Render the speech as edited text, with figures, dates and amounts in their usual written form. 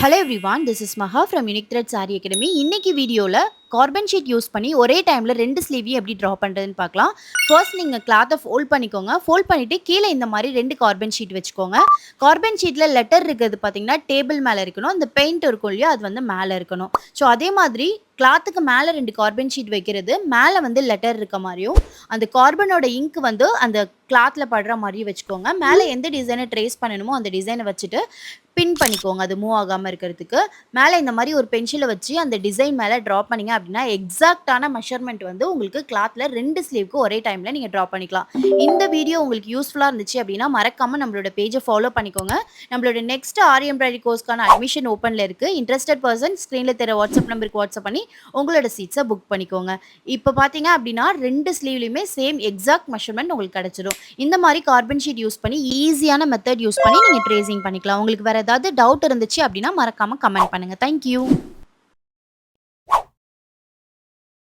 Hello everyone, this is Maha from unique thread sorry academy. இன்னைக்கு வீடியோவில் carbon sheet use பண்ணி ஒரே டைமில் ரெண்டு ஸ்லீவையும் எப்படி ட்ரா பண்ணுறதுன்னு பார்க்கலாம். ஃபர்ஸ்ட் நீங்கள் கிளாத்தை ஃபோல்ட் பண்ணிக்கோங்க. ஃபோல்ட் பண்ணிவிட்டு கீழே இந்த மாதிரி ரெண்டு கார்பன் ஷீட் வச்சுக்கோங்க. கார்பன் ஷீட்டில் லெட்டர் இருக்கிறது பார்த்தீங்கன்னா டேபிள் மேலே இருக்கணும். அந்த பெயிண்ட் இருக்கும் இல்லையா, அது வந்து மேலே இருக்கணும். ஸோ அதே மாதிரி கிளாத்துக்கு மேலே ரெண்டு கார்பன் ஷீட் வைக்கிறது, மேலே வந்து லெட்டர் இருக்க மாதிரியும், அந்த கார்பனோட இங்க் வந்து அந்த கிளாத்தில் படுற மாதிரியும் வச்சுக்கோங்க. மேலே எந்த டிசைனை ட்ரேஸ் பண்ணணுமோ அந்த டிசைனை வச்சுட்டு பின் பண்ணிக்கோங்க, அது மூவ் ஆகாமல் இருக்கிறதுக்கு. மேலே இந்த மாதிரி ஒரு பென்சிலை வச்சு அந்த டிசைன் மேலே ட்ரா பண்ணிங்க அப்படின்னா எக்ஸாக்டான மெஷர்மெண்ட் வந்து உங்களுக்கு கிளாத்தில் ரெண்டு ஸ்லீவ்க்கு ஒரே டைமில் நீங்கள் ட்ரா பண்ணிக்கலாம். இந்த வீடியோ உங்களுக்கு யூஸ்ஃபுல்லாக இருந்துச்சு அப்படின்னா மறக்காமல் நம்மளோட பேஜை ஃபாலோ பண்ணிக்கோங்க. நம்மளோட நெக்ஸ்ட் ஆரி எம்ப்ராய்டரி கோர்ஸ்க்கான அட்மிஷன் ஓப்பனில் இருக்குது. இன்ட்ரெஸ்டட் பர்சன் ஸ்க்ரீனில் தெரிய வாட்ஸ்அப் நம்பருக்கு வாட்ஸ்அப் பண்ணி உங்களோட சீட்ஸை புக் பண்ணிக்கோங்க. இப்போ பார்த்தீங்க அப்படின்னா ரெண்டு ஸ்லீவ்லையுமே சேம் எக்ஸாக்ட் மெஷர்மெண்ட் உங்களுக்கு கிடச்சிடும். இந்த மாதிரி கார்பன் ஷீட் யூஸ் பண்ணி ஈஸியான மெத்தட் யூஸ் பண்ணி நீங்கள் ட்ரேசிங் பண்ணிக்கலாம். உங்களுக்கு வேறு ஏதாவது டவுட் இருந்துச்சு அப்படின்னா மறக்காமல் கமெண்ட் பண்ணுங்கள். தேங்க்யூ.